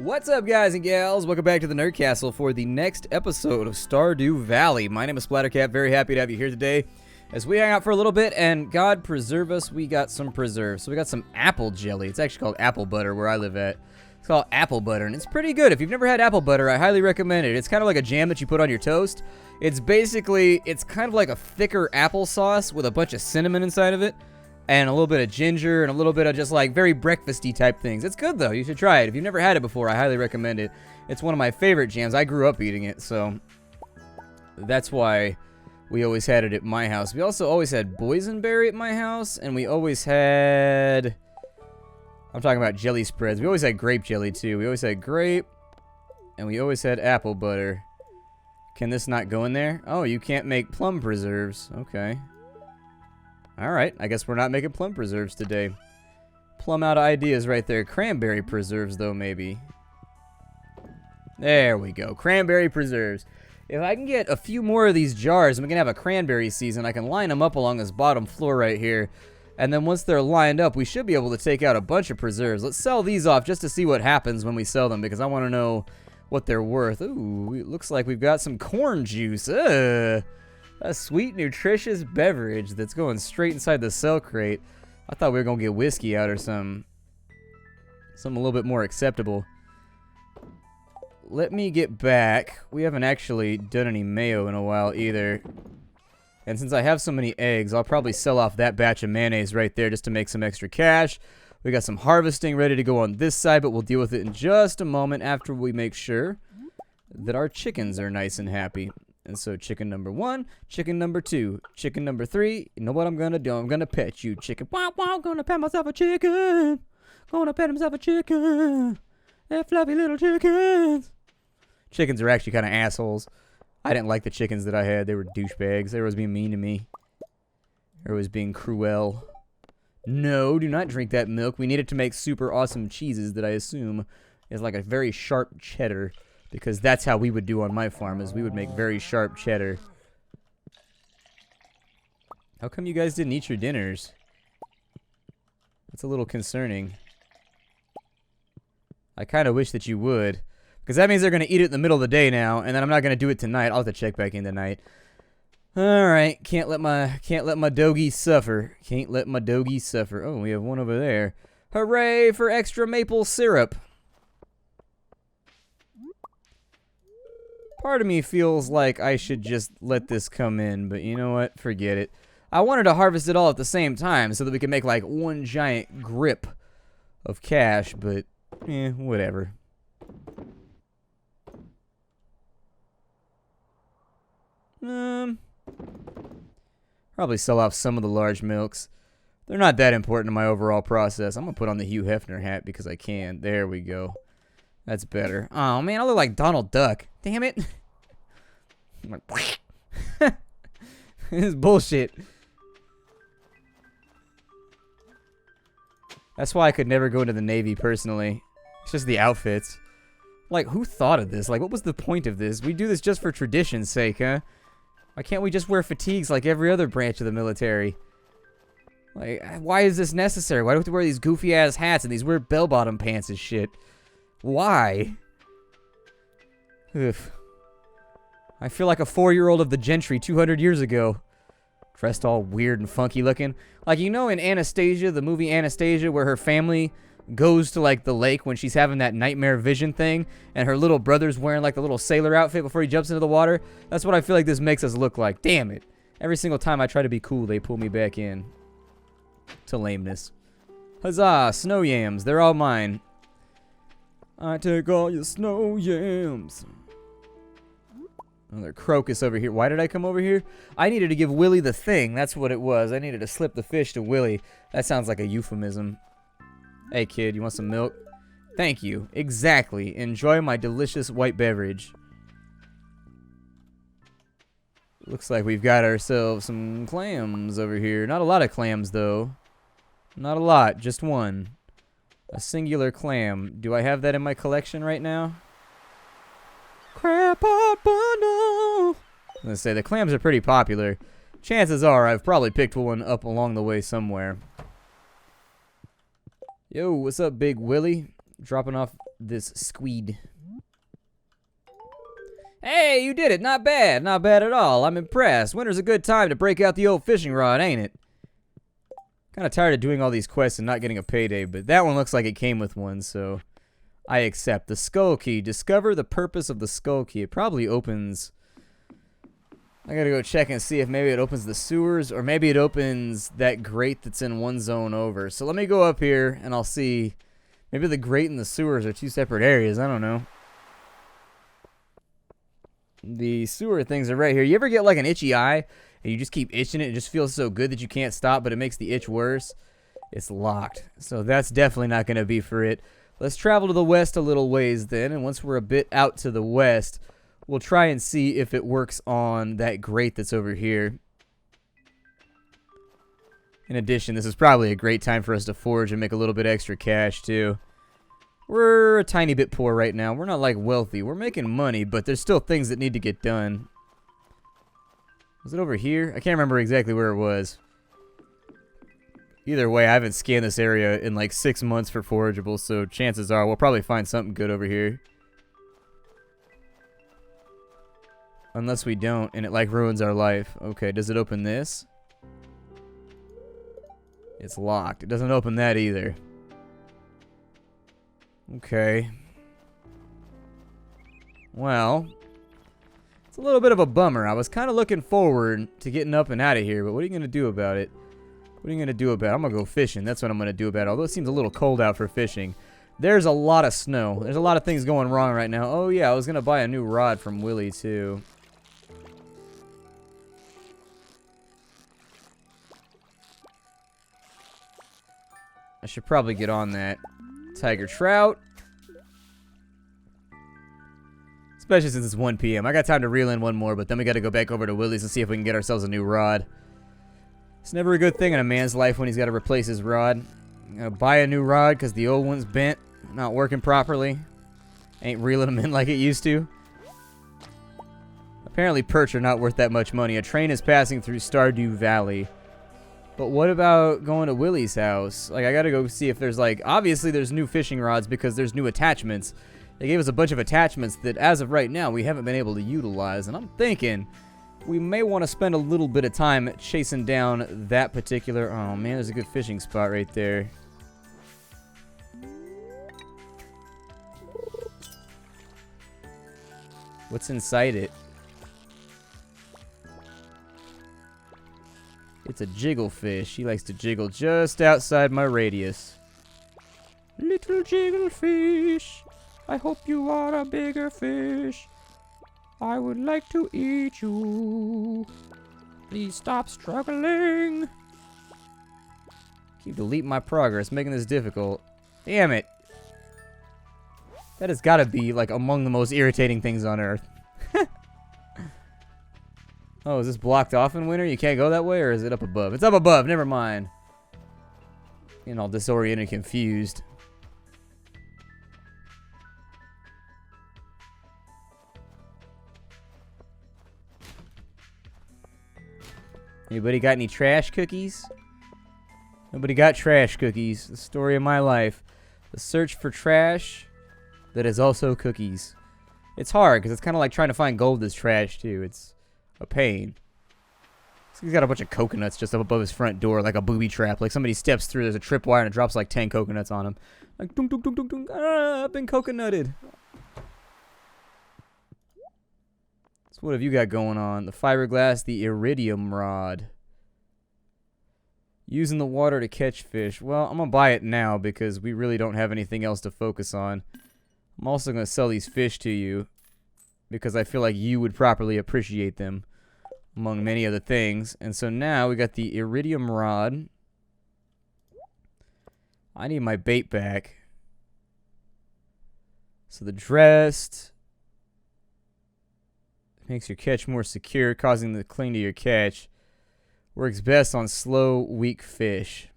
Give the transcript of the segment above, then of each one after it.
What's up, guys and gals? Welcome back to the Nerd Castle for the next episode of Stardew Valley. My name is Splattercat. Very happy to have you here today as we hang out for a little bit, and God preserve us, we got some preserves. So we got some apple jelly. It's actually called apple butter where I live at. It's called apple butter, and it's pretty good. If you've never had apple butter, I highly recommend it. It's kind of like a jam that you put on your toast. It's kind of like a thicker applesauce with a bunch of cinnamon inside of it, and a little bit of ginger, and a little bit of just like very breakfasty type things. It's good though. You should try it. If you've never had it before, I highly recommend it. It's one of my favorite jams. I grew up eating it, so that's why we always had it at my house. We also always had boysenberry at my house, and we always had... I'm talking about jelly spreads. We always had grape jelly too. We always had grape, and we always had apple butter. Can this not go in there? Oh, you can't make plum preserves. Okay. Alright, I guess we're not making plum preserves today. Plum out of ideas right there. Cranberry preserves, though, maybe. There we go. Cranberry preserves. If I can get a few more of these jars and we can have a cranberry season, I can line them up along this bottom floor right here. And then once they're lined up, we should be able to take out a bunch of preserves. Let's sell these off just to see what happens when we sell them, because I want to know what they're worth. Ooh, it looks like we've got some corn juice. A sweet, nutritious beverage that's going straight inside the sell crate. I thought we were going to get whiskey out or something a little bit more acceptable. Let me get back. We haven't actually done any mayo in a while either. And since I have so many eggs, I'll probably sell off that batch of mayonnaise right there just to make some extra cash. We got some harvesting ready to go on this side, but we'll deal with it in just a moment after we make sure that our chickens are nice and happy. And so chicken number 1, chicken number 2, chicken number 3. You know what I'm gonna do? I'm gonna pet you, chicken. Wow, wow, gonna pet myself a chicken. Gonna pet himself a chicken. That fluffy little chickens. Chickens are actually kind of assholes. I didn't like the chickens that I had. They were douchebags. They were always being mean to me. They were always being cruel. No, do not drink that milk. We need it to make super awesome cheeses that I assume is like a very sharp cheddar. Because that's how we would do on my farm, is we would make very sharp cheddar. How come you guys didn't eat your dinners? That's a little concerning. I kind of wish that you would. Because that means they're going to eat it in the middle of the day now, and then I'm not going to do it tonight. I'll have to check back in tonight. Alright, can't let my doggy suffer. Can't let my doggy suffer. Oh, we have one over there. Hooray for extra maple syrup. Part of me feels like I should just let this come in, but you know what? Forget it. I wanted to harvest it all at the same time so that we could make like one giant grip of cash, but whatever. Probably sell off some of the large milks. They're not that important in my overall process. I'm gonna put on the Hugh Hefner hat because I can. There we go. That's better. Oh, man, I look like Donald Duck. Damn it. I'm like, this is bullshit. That's why I could never go into the Navy, personally. It's just the outfits. Like, who thought of this? Like, what was the point of this? We do this just for tradition's sake, huh? Why can't we just wear fatigues like every other branch of the military? Like, why is this necessary? Why do we have to wear these goofy-ass hats and these weird bell-bottom pants and shit? Why? Oof. I feel like a 4-year-old of the gentry 200 years ago. Dressed all weird and funky looking. Like, you know in Anastasia, the movie Anastasia, where her family goes to, like, the lake when she's having that nightmare vision thing, and her little brother's wearing, like, the little sailor outfit before he jumps into the water? That's what I feel like this makes us look like. Damn it. Every single time I try to be cool, they pull me back in to lameness. Huzzah, snow yams. They're all mine. I take all your snow yams. Another crocus over here. Why did I come over here? I needed to give Willy the thing. That's what it was. I needed to slip the fish to Willy. That sounds like a euphemism. Hey, kid, you want some milk? Thank you. Exactly. Enjoy my delicious white beverage. Looks like we've got ourselves some clams over here. Not a lot of clams, though. Not a lot. Just one. A singular clam. Do I have that in my collection right now? Crab pot bundle. I'm gonna say the clams are pretty popular. Chances are I've probably picked one up along the way somewhere. Yo, what's up, Big Willy? Dropping off this squid. Hey, you did it. Not bad. Not bad at all. I'm impressed. Winter's a good time to break out the old fishing rod, ain't it? Kind of tired of doing all these quests and not getting a payday, but that one looks like it came with one, so I accept. The skull key. Discover the purpose of the skull key. It probably opens... I gotta go check and see if maybe it opens the sewers, or maybe it opens that grate that's in one zone over. So let me go up here, and I'll see. Maybe the grate and the sewers are two separate areas. I don't know. The sewer things are right here. You ever get like an itchy eye and you just keep itching it? It just feels so good that you can't stop, but it makes the itch worse. It's locked. So that's definitely not going to be for it. Let's travel to the west a little ways then. And once we're a bit out to the west, we'll try and see if it works on that grate that's over here. In addition, this is probably a great time for us to forage and make a little bit extra cash too. We're a tiny bit poor right now. We're not like wealthy. We're making money, but there's still things that need to get done. Was it over here? I can't remember exactly where it was. Either way, I haven't scanned this area in like 6 months for forageables, so chances are we'll probably find something good over here. Unless we don't, and it like ruins our life. Okay, does it open this? It's locked. It doesn't open that either. Okay. Well, it's a little bit of a bummer. I was kind of looking forward to getting up and out of here, but what are you going to do about it? What are you going to do about it? I'm going to go fishing. That's what I'm going to do about it. Although it seems a little cold out for fishing. There's a lot of snow. There's a lot of things going wrong right now. Oh, yeah, I was going to buy a new rod from Willy, too. I should probably get on that. Tiger trout. Especially since it's 1 p.m. I got time to reel in one more, but then we got to go back over to Willy's and see if we can get ourselves a new rod. It's never a good thing in a man's life when he's got to replace his rod. Buy a new rod because the old one's bent, not working properly. Ain't reeling them in like it used to. Apparently perch are not worth that much money. A train is passing through Stardew Valley. But what about going to Willy's house? Like, I gotta go see if there's, like, obviously there's new fishing rods because there's new attachments. They gave us a bunch of attachments that, as of right now, we haven't been able to utilize. And I'm thinking we may want to spend a little bit of time chasing down that particular... Oh, man, there's a good fishing spot right there. What's inside it? It's a jigglefish. He likes to jiggle just outside my radius. Little jigglefish, I hope you are a bigger fish. I would like to eat you. Please stop struggling. Keep deleting my progress, making this difficult. Damn it. That has got to be, like, among the most irritating things on Earth. Oh, is this blocked off in winter? You can't go that way, or is it up above? It's up above. Never mind. Getting all disoriented and confused. Anybody got any trash cookies? Nobody got trash cookies. The story of my life. The search for trash that is also cookies. It's hard, because it's kind of like trying to find gold that's trash, too. It's a pain. So he's got a bunch of coconuts just up above his front door, like a booby trap. Like somebody steps through, there's a tripwire, and it drops like 10 coconuts on him. Like, dunk, dunk, dunk, dunk, dunk. Ah, I've been coconutted. So what have you got going on? The fiberglass, the iridium rod. Using the water to catch fish. Well, I'm going to buy it now because we really don't have anything else to focus on. I'm also going to sell these fish to you because I feel like you would properly appreciate them, among many other things. And so now we got the iridium rod. I need my bait back. So the dressed makes your catch more secure, causing the cling to your catch. Works best on slow, weak fish.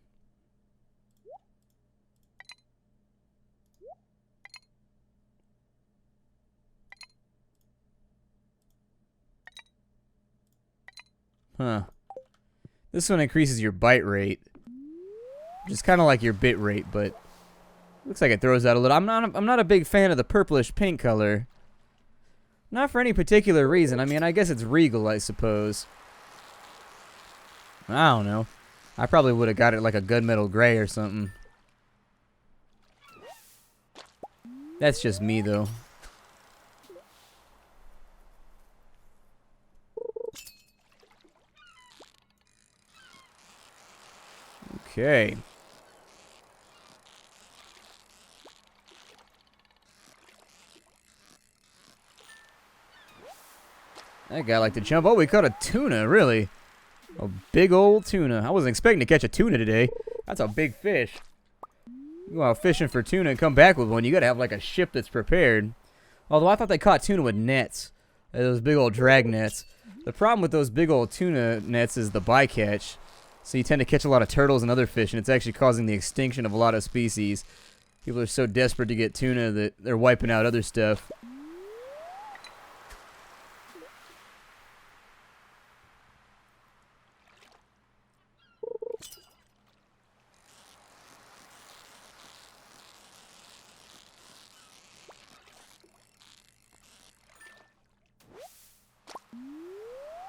Huh. This one increases your bite rate, which is kind of like your bit rate, but Looks like it throws out a little. I'm not a big fan of the purplish pink color. Not for any particular reason. I mean, I guess it's regal, I suppose. I don't know. I probably would have got it like a gunmetal gray or something. That's just me, though. Okay. That guy liked to jump. Oh, we caught a tuna, really? A big old tuna. I wasn't expecting to catch a tuna today. That's a big fish. You go out fishing for tuna and come back with one, you gotta have like a ship that's prepared. Although I thought they caught tuna with nets. Those big old drag nets. The problem with those big old tuna nets is the bycatch. So you tend to catch a lot of turtles and other fish, and it's actually causing the extinction of a lot of species. People are so desperate to get tuna that they're wiping out other stuff.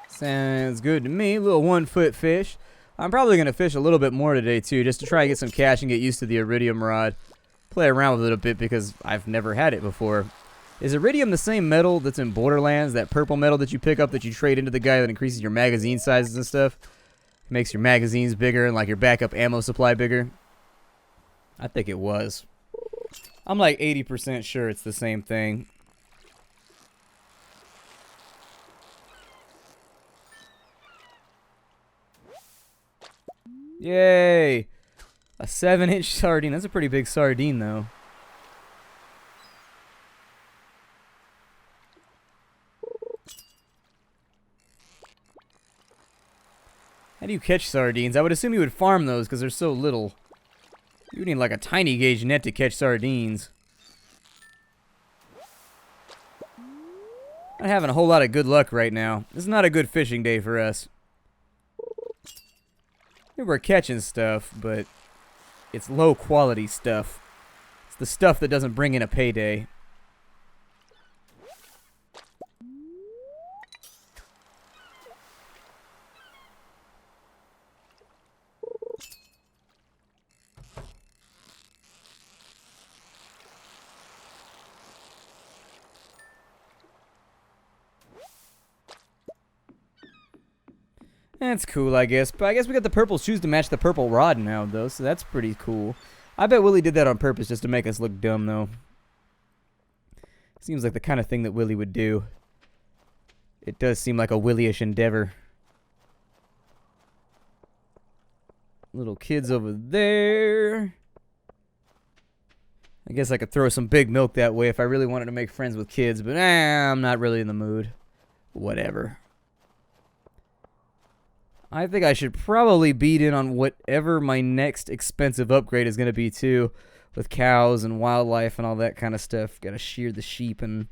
Sounds good to me. Little 1-foot fish. I'm probably going to fish a little bit more today, too, just to try and get some cash and get used to the iridium rod. Play around with it a bit because I've never had it before. Is iridium the same metal that's in Borderlands? That purple metal that you pick up that you trade into the guy that increases your magazine sizes and stuff? Makes your magazines bigger and like your backup ammo supply bigger? I think it was. I'm like 80% sure it's the same thing. Yay! A 7-inch sardine. That's a pretty big sardine, though. How do you catch sardines? I would assume you would farm those because they're so little. You would need like a tiny gauge net to catch sardines. Not having a whole lot of good luck right now. This is not a good fishing day for us. We're catching stuff, but it's low quality stuff. It's the stuff that doesn't bring in a payday. That's cool, I guess. But I guess we got the purple shoes to match the purple rod now, though, so that's pretty cool. I bet Willy did that on purpose just to make us look dumb, though. Seems like the kind of thing that Willy would do. It does seem like a Willy-ish endeavor. Little kids over there. I guess I could throw some big milk that way if I really wanted to make friends with kids, but I'm not really in the mood. Whatever. I think I should probably beat in on whatever my next expensive upgrade is going to be, too. With cows and wildlife and all that kind of stuff. Got to shear the sheep and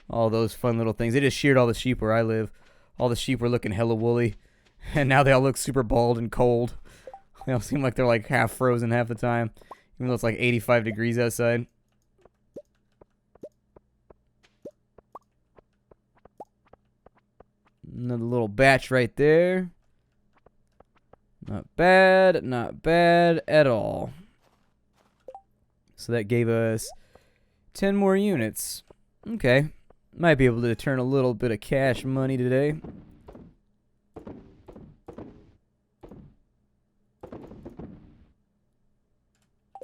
all those fun little things. They just sheared all the sheep where I live. All the sheep were looking hella woolly. And now they all look super bald and cold. They all seem like they're like half frozen half the time. Even though it's like 85 degrees outside. Another little batch right there. Not bad at all. So that gave us 10 more units. Okay. Might be able to turn a little bit of cash money today.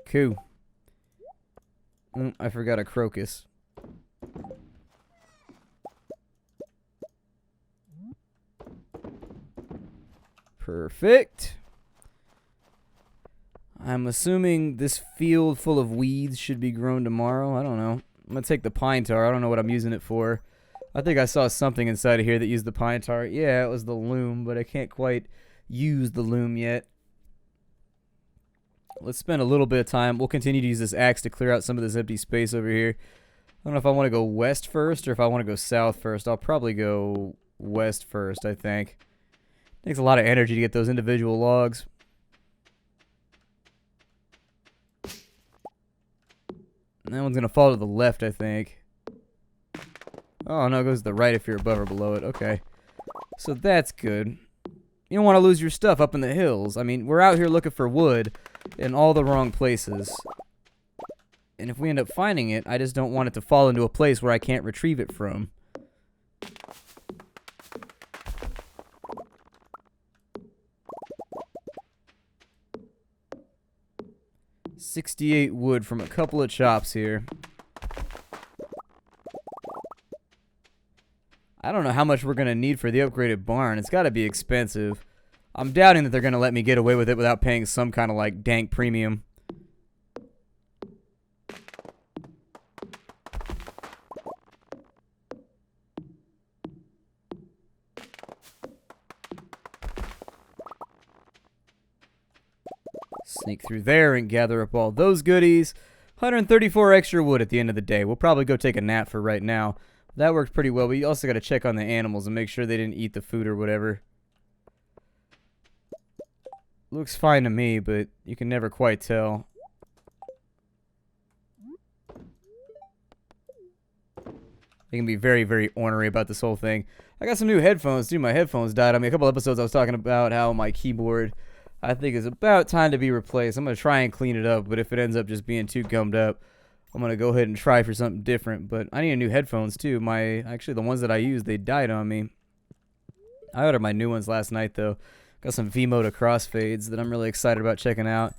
Cool. I forgot a crocus. Perfect. I'm assuming this field full of weeds should be grown tomorrow. I don't know. I'm going to take the pine tar. I don't know what I'm using it for. I think I saw something inside of here that used the pine tar. Yeah, it was the loom, but I can't quite use the loom yet. Let's spend a little bit of time. We'll continue to use this axe to clear out some of this empty space over here. I don't know if I want to go west first or if I want to go south first. I'll probably go west first, I think. Takes a lot of energy to get those individual logs. That one's gonna fall to the left, I think. Oh, no, it goes to the right if you're above or below it. Okay. So that's good. You don't want to lose your stuff up in the hills. I mean, we're out here looking for wood in all the wrong places. And if we end up finding it, I just don't want it to fall into a place where I can't retrieve it from. $68 wood from a couple of chops here. I don't know how much we're going to need for the upgraded barn. It's got to be expensive. I'm doubting that they're going to let me get away with it without paying some kind of, like, dank premium. Sneak through there and gather up all those goodies. 134 extra wood at the end of the day. We'll probably go take a nap for right now. That worked pretty well. We also got to check on the animals and make sure they didn't eat the food or whatever. Looks fine to me, but you can never quite tell. They can be very, very ornery about this whole thing. I got some new headphones, too. My headphones died on me. A couple episodes I was talking about how my keyboard, I think, is about time to be replaced. I'm going to try and clean it up, but if it ends up just being too gummed up, I'm going to go ahead and try for something different. But I need new headphones, too. Actually, the ones that I used, they died on me. I ordered my new ones last night, though. Got some V-Moda crossfades that I'm really excited about checking out.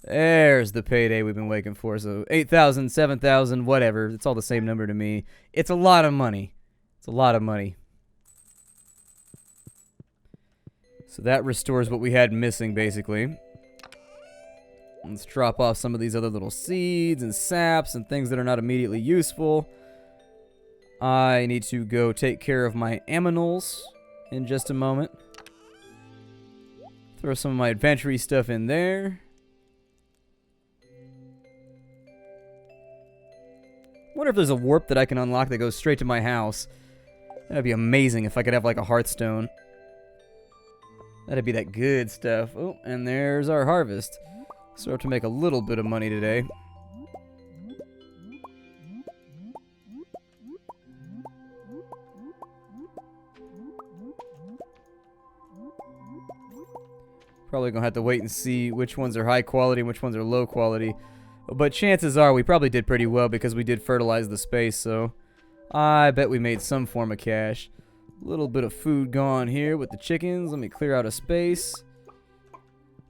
There's the payday we've been waiting for. So 8,000, 7,000, whatever. It's all the same number to me. It's a lot of money. It's a lot of money. So that restores what we had missing, basically. Let's drop off some of these other little seeds and saps and things that are not immediately useful. I need to go take care of my aminals in just a moment. Throw some of my adventure-y stuff in there. Wonder if there's a warp that I can unlock that goes straight to my house. That'd be amazing if I could have like a Hearthstone. That'd be that good stuff. Oh, and there's our harvest. Start to make a little bit of money today. Probably gonna have to wait and see which ones are high quality and which ones are low quality. But chances are we probably did pretty well because we did fertilize the space, so I bet we made some form of cash. A little bit of food gone here with the chickens. Let me clear out a space.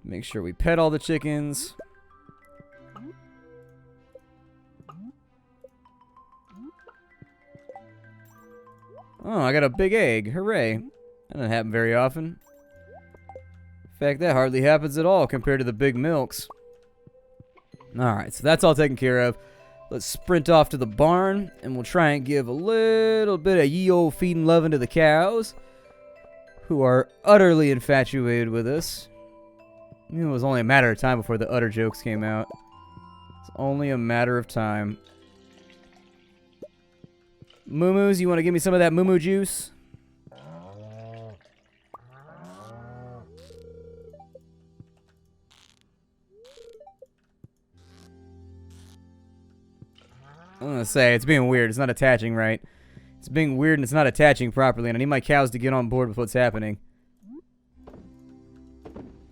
Make sure we pet all the chickens. Oh, I got a big egg. Hooray. That doesn't happen very often. In fact, that hardly happens at all compared to the big milks. Alright, so that's all taken care of. Let's sprint off to the barn, and we'll try and give a little bit of ye old feeding loving to the cows, who are utterly infatuated with us. It was only a matter of time before the utter jokes came out. It's only a matter of time. Moo-moos, you want to give me some of that moo-moo juice? I'm gonna say, it's being weird. It's not attaching right. It's being weird and it's not attaching properly, and I need my cows to get on board with what's happening.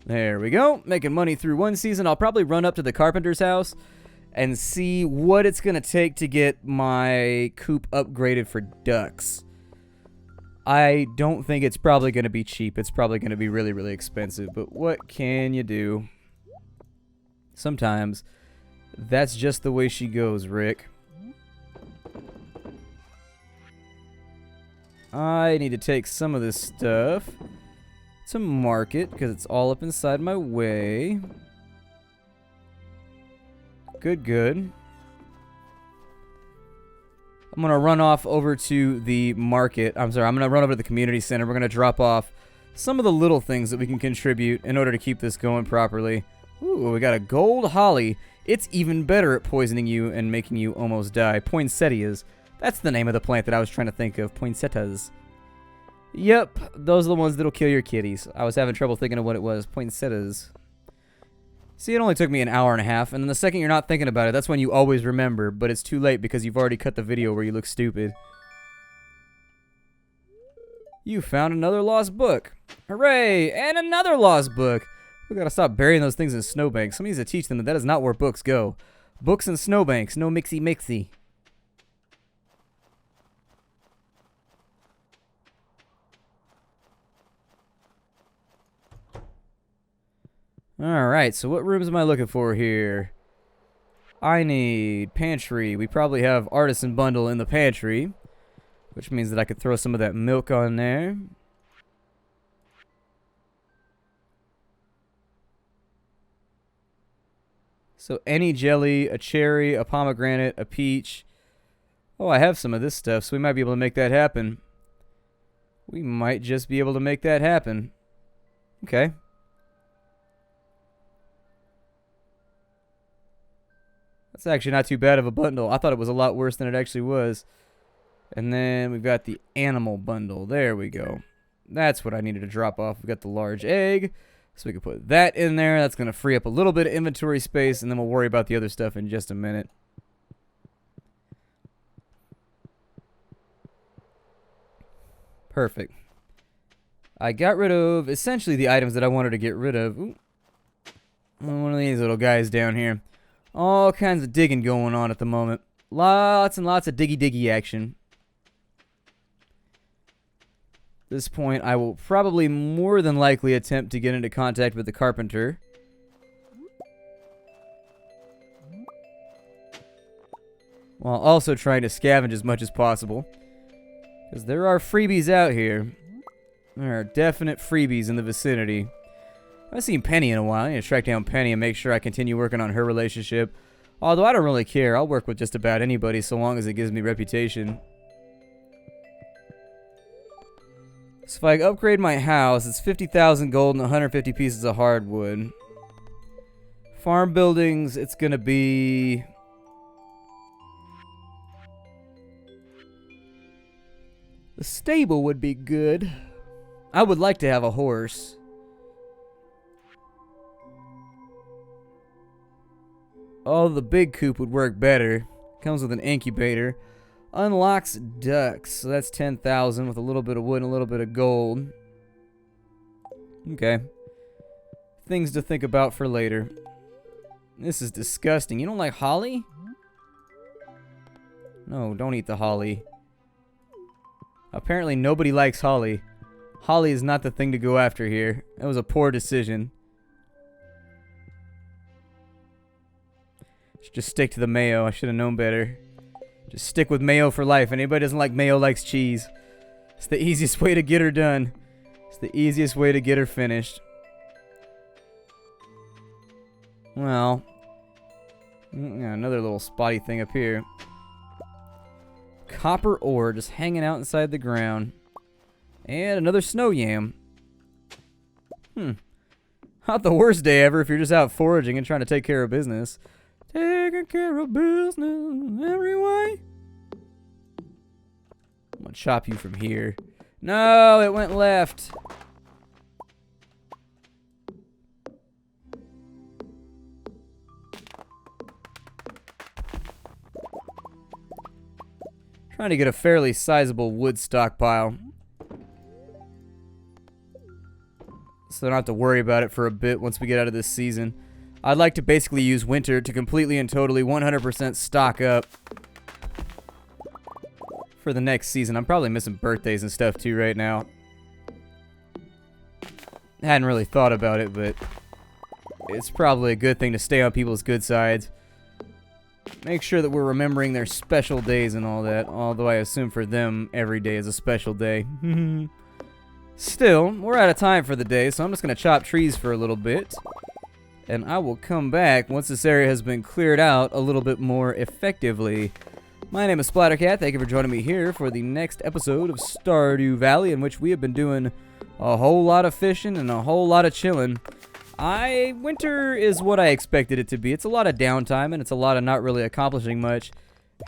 There we go. Making money through one season. I'll probably run up to the carpenter's house and see what it's gonna take to get my coop upgraded for ducks. I don't think it's probably gonna be cheap. It's probably gonna be really, really expensive, but what can you do? Sometimes that's just the way she goes, Rick. I need to take some of this stuff to market because it's all up inside my way. Good, good. I'm going to run off over to the market. I'm sorry, I'm going to run over to the community center. We're going to drop off some of the little things that we can contribute in order to keep this going properly. Ooh, we got a gold holly. It's even better at poisoning you and making you almost die. Poinsettias. That's the name of the plant that I was trying to think of. Poinsettias. Yep, those are the ones that'll kill your kitties. I was having trouble thinking of what it was. Poinsettias. See, it only took me an hour and a half, and then the second you're not thinking about it, that's when you always remember, but it's too late because you've already cut the video where you look stupid. You found another lost book. Hooray! And another lost book! We gotta stop burying those things in snowbanks. Somebody needs to teach them that is not where books go. Books and snowbanks, no mixy-mixy. Alright, so what rooms am I looking for here? I need pantry. We probably have artisan bundle in the pantry, which means that I could throw some of that milk on there. So any jelly, a cherry, a pomegranate, a peach. Oh, I have some of this stuff, so we might be able to make that happen. We might just be able to make that happen. Okay. That's actually not too bad of a bundle. I thought it was a lot worse than it actually was. And then we've got the animal bundle. There we go. That's what I needed to drop off. We've got the large egg. So we can put that in there. That's going to free up a little bit of inventory space. And then we'll worry about the other stuff in just a minute. Perfect. I got rid of essentially the items that I wanted to get rid of. Ooh. One of these little guys down here. All kinds of digging going on at the moment. Lots and lots of diggy action. At this point, I will probably more than likely attempt to get into contact with the carpenter. While also trying to scavenge as much as possible. Because there are freebies out here. There are definite freebies in the vicinity. I haven't seen Penny in a while. I need to track down Penny and make sure I continue working on her relationship. Although I don't really care. I'll work with just about anybody so long as it gives me reputation. So if I upgrade my house, it's 50,000 gold and 150 pieces of hardwood. Farm buildings, it's going to be... The stable would be good. I would like to have a horse. Oh, the big coop would work better. Comes with an incubator. Unlocks ducks. So that's 10,000 with a little bit of wood and a little bit of gold. Okay. Things to think about for later. This is disgusting. You don't like holly? No, don't eat the holly. Apparently nobody likes holly. Holly is not the thing to go after here. That was a poor decision. Should just stick to the mayo. I should have known better. Just stick with mayo for life. Anybody doesn't like mayo likes cheese. It's the easiest way to get her done. It's the easiest way to get her finished. Well, another little spotty thing up here. Copper ore just hanging out inside the ground. And another snow yam. Not the worst day ever if you're just out foraging and trying to take care of business. Taking care of business every way. I'm gonna chop you from here. No, it went left. Trying to get a fairly sizable wood stockpile. So I don't have to worry about it for a bit once we get out of this season. I'd like to basically use winter to completely and totally 100% stock up for the next season. I'm probably missing birthdays and stuff too right now. Hadn't really thought about it, but it's probably a good thing to stay on people's good sides. Make sure that we're remembering their special days and all that, although I assume for them every day is a special day. Still, we're out of time for the day, so I'm just going to chop trees for a little bit. And I will come back once this area has been cleared out a little bit more effectively. My name is Splattercat. Thank you for joining me here for the next episode of Stardew Valley, in which we have been doing a whole lot of fishing and a whole lot of chilling. Winter is what I expected it to be. It's a lot of downtime and it's a lot of not really accomplishing much.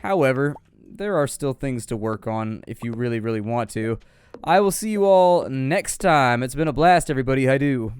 However, there are still things to work on if you really, really want to. I will see you all next time. It's been a blast, everybody. I do.